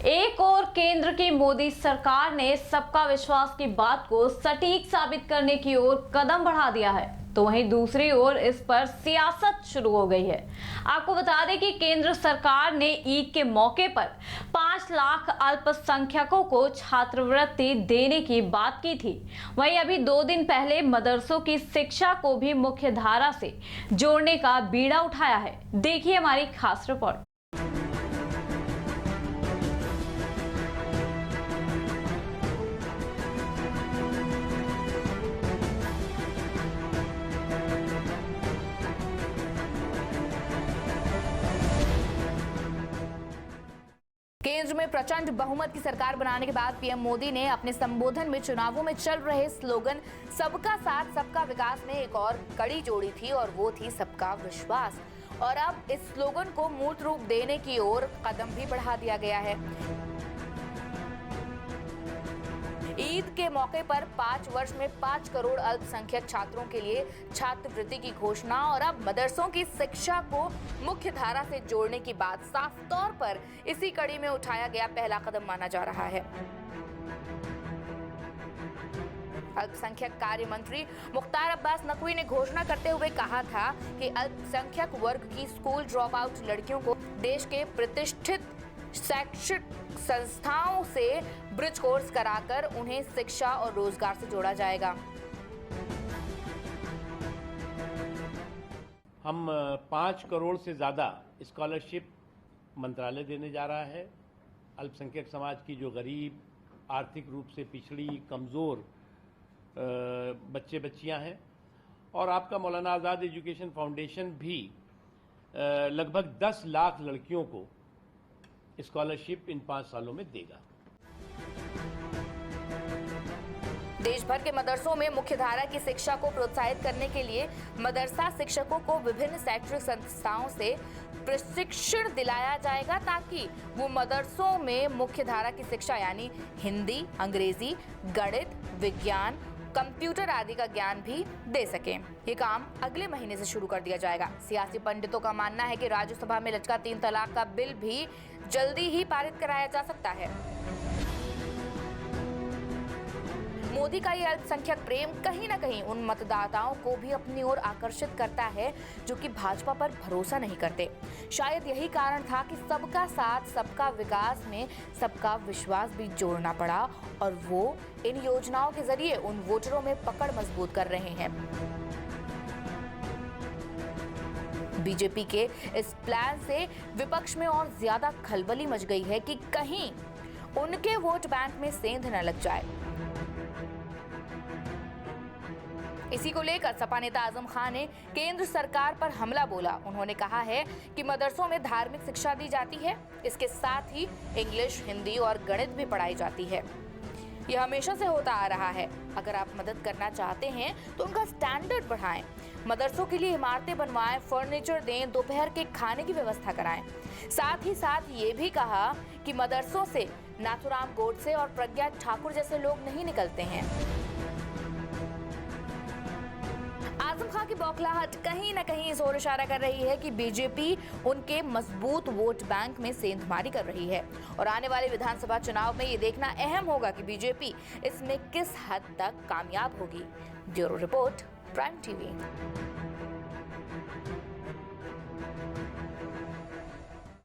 एक और केंद्र की मोदी सरकार ने सबका विश्वास की बात को सटीक साबित करने की ओर कदम बढ़ा दिया है, तो वहीं दूसरी ओर इस पर सियासत शुरू हो गई है। आपको बता दें कि केंद्र सरकार ने ईद के मौके पर 5 लाख अल्पसंख्यकों को छात्रवृत्ति देने की बात की थी। वहीं अभी 2 दिन पहले मदरसों की शिक्षा को भी मुख्य धारा से जोड़ने का बीड़ा उठाया है। देखिए हमारी खास रिपोर्ट। केंद्र में प्रचंड बहुमत की सरकार बनाने के बाद पीएम मोदी ने अपने संबोधन में चुनावों में चल रहे स्लोगन सबका साथ सबका विकास में एक और कड़ी जोड़ी थी और वो थी सबका विश्वास। और अब इस स्लोगन को मूर्त रूप देने की ओर कदम भी बढ़ा दिया गया है। ईद के मौके पर 5 वर्ष में 5 करोड़ अल्पसंख्यक छात्रों के लिए छात्रवृत्ति की घोषणा और अब मदरसों की शिक्षा को मुख्य धारा से जोड़ने की बात साफ तौर पर इसी कड़ी में उठाया गया पहला कदम माना जा रहा है। अल्पसंख्यक कार्य मंत्री मुख्तार अब्बास नकवी ने घोषणा करते हुए कहा था कि अल्पसंख्यक वर्ग की स्कूल ड्रॉप आउट लड़कियों को देश के प्रतिष्ठित शैक्षिक संस्थाओं से ब्रिज कोर्स कराकर उन्हें शिक्षा और रोजगार से जोड़ा जाएगा। हम 5 करोड़ से ज़्यादा स्कॉलरशिप मंत्रालय देने जा रहा है। अल्पसंख्यक समाज की जो गरीब, आर्थिक रूप से पिछड़ी, कमज़ोर बच्चे बच्चियां हैं, और आपका मौलाना आज़ाद एजुकेशन फाउंडेशन भी लगभग 10 लाख लड़कियों को स्कॉलरशिप इन 5 सालों में देगा। देश भर के मदरसों में मुख्यधारा की शिक्षा को प्रोत्साहित करने के लिए मदरसा शिक्षकों को विभिन्न शैक्षिक संस्थाओं से प्रशिक्षण दिलाया जाएगा ताकि वो मदरसों में मुख्यधारा की शिक्षा यानी हिंदी, अंग्रेजी, गणित, विज्ञान, कंप्यूटर आदि का ज्ञान भी दे सकें। ये काम अगले महीने से शुरू कर दिया जाएगा। सियासी पंडितों का मानना है कि राज्यसभा में लचका 3 तलाक का बिल भी जल्दी ही पारित कराया जा सकता है। मोदी का ये अल्पसंख्यक प्रेम कहीं न कहीं उन मतदाताओं को भी अपनी ओर आकर्षित करता है जो कि भाजपा पर भरोसा नहीं करते। शायद यही कारण था कि सबका साथ सबका विकास में सबका विश्वास भी जोड़ना पड़ा और वो इन योजनाओं के जरिए उन वोटरों में पकड़ मजबूत कर रहे हैं। बीजेपी के इस प्लान से विपक्ष में और ज्यादा खलबली मच गई है कि कहीं उनके वोट बैंक में सेंध न लग जाए। इसी को लेकर सपा नेता आजम खान ने केंद्र सरकार पर हमला बोला। उन्होंने कहा है कि मदरसों में धार्मिक शिक्षा दी जाती है, इसके साथ ही इंग्लिश, हिंदी और गणित भी पढ़ाई जाती है। यह हमेशा से होता आ रहा है। अगर आप मदद करना चाहते हैं तो उनका स्टैंडर्ड बढ़ाएं, मदरसों के लिए इमारतें बनवाएं, फर्नीचर दें, दोपहर के खाने की व्यवस्था कराएं। साथ ही साथ ये भी कहा कि मदरसों से नाथुराम गोडसे और प्रज्ञा ठाकुर जैसे लोग नहीं निकलते हैं। आजम खान की बौखलाहट कहीं न कहीं इस ओर इशारा कर रही है कि बीजेपी उनके मजबूत वोट बैंक में सेंधमारी कर रही है और आने वाले विधानसभा चुनाव में ये देखना अहम होगा कि बीजेपी इसमें किस हद तक कामयाब होगी। Bureau report, prime TV.